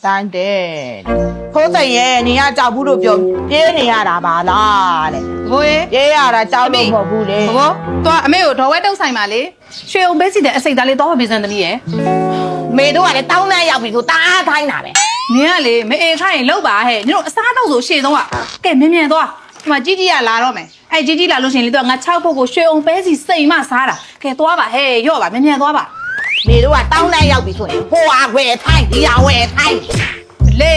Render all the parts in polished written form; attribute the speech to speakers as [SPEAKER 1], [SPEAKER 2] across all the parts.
[SPEAKER 1] တိုင်းတဲ့ခိုးစိန်ရဲ့နေရကြောက်ဘူးလို့ပြောပြေးနေရတာပါလားတဲ့
[SPEAKER 2] ဘိုးရေ
[SPEAKER 1] ပြေးရတာကြောက်လို့မဟုတ်ဘူးလေ
[SPEAKER 2] ဘိုးသွားအမေကိုဒေါ်ဝဲတုတ်ဆိုင်ပါလေရွှေုံပေးစီတဲ့အစိတ်သားလေးတော့ပေးစမ်းသမီးရဲ့
[SPEAKER 1] မေတို့ကလည်းတောင်းတန်းရောက်ပြီဆိုတားထိုင်းတာပဲ
[SPEAKER 2] နင်ကလေမအေခိုင်းရင်လောက်ပါဟဲ့ညတို့အစားတော့ဆိုရှေ့ဆုံးကကဲမြင်မြင်သွားဒီမှာကြီးကြီးကလာတော့မယ်အဲ့ကြီးကြီးလာလို့ရှိရင်လေသူကငါ6ဖို့ကိုရွှေုံပေးစီစိန်မစားတာကဲသွားပါဟဲ့ရော့ပါမြင်မြင်သွားပါ
[SPEAKER 1] မေတို့ကတောင်းတန်းရောက်ပြီဆိုရင်ဟိုဟာဝယ်ထိုင်းဒီဟာဝယ်ထိုင်း
[SPEAKER 2] လေ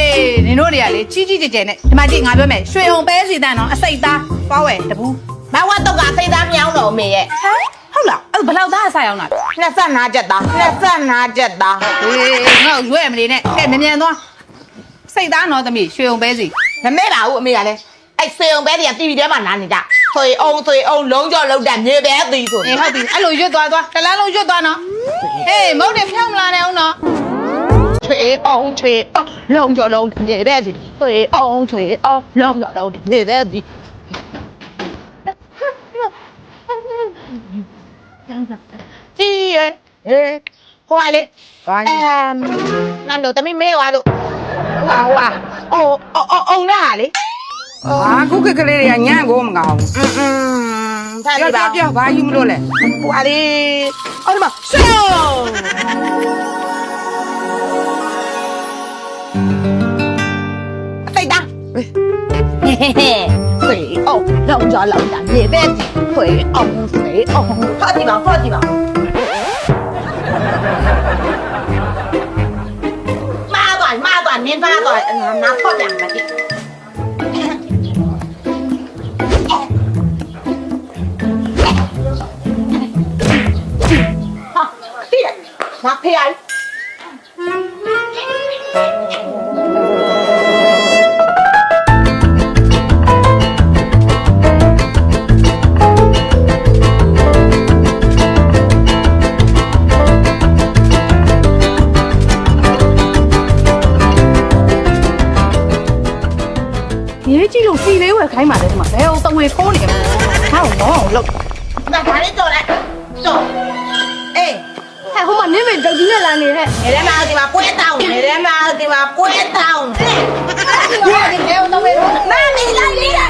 [SPEAKER 2] နင်တို့တွေကလေကြီးကြီးကျယ်ကျယ်နဲ့ဒီမှာကြည့်ငါပြောမယ်ရွှေုံပေးစီတန်းတော့အစိတ်သားသွားဝယ်တပူး
[SPEAKER 1] ဘဝတော့ကစိတ်သားမြောင်းတော့မေရဲ့
[SPEAKER 2] ဟမ်ဟုတ်လားအဲ့ဘယ်လောက်သားအစားရောက်လာလဲ
[SPEAKER 1] 25ချက်သား25ချက်သား
[SPEAKER 2] ဟေးငါ့ကိုရွဲ့မနေနဲ့ကဲမြန်မြန်သွားစိတ်သားနော်သမီးရွှေုံပဲစီ
[SPEAKER 1] မမဲပါဘူးအမေကလည်းအဲ့စေုံပဲတွေကတီဗီထဲမှာနားနေကြဆွေအောင်လုံးကြောလုံးတက်မြေပဲသည်ဆို
[SPEAKER 2] အေးဟုတ်ပြီအဲ့လိုရွတ်သွားတလားလုံးရွတ်သွားနော်အေးမုတ်တယ်ဖြောင်းမလာနဲ့အောင်နော်
[SPEAKER 1] ဆွေအောင်လုံးကြောလုံးမြေပဲသည်ဆွေအောင်လုံးကြောလုံးမြေပဲသည်ကြီးရဲ့ဟိုလေဘာနန်းတို့တမီးမဲွားလို့ဟွာအောင်လာလေ
[SPEAKER 3] ဟာခုကကလေးတွေကညံ့ကိုမကောင်းဘူး
[SPEAKER 1] ဖတ်ပြပါ
[SPEAKER 3] ပြောဘာယူမလို့လဲ
[SPEAKER 1] ဟွာလေအော်ဒီမှာရှောအစိတ်သားဟဲ့ဆွေအောင်လုံးကြောလုံးတက်မြေပဲသည်ဆွေအောင်ဖတ်ကြည့်ပါမာသွားနင်းသားသွားနာဖောက်ပြန်ပါတိဟာတိရငါဖေးရ
[SPEAKER 2] ရေးကြည့်လို့စီလေးဝယ်ခိုင်းပါလေဒီမှာဘယ်အောင်တဝေခိုးနေမှာဟောင်းတော့လို့
[SPEAKER 1] 那哪里走来？走。哎，
[SPEAKER 2] ဟဲ့ဟိုမှာနင်းမေတုတ်ကြီးနဲ့လာနေဟဲ့
[SPEAKER 1] 你的妈的嘛，不会动，你的妈的嘛，不会动。
[SPEAKER 2] ဒီမှာဘယ်အောင်တဝေခိုး
[SPEAKER 1] 那你来，你来。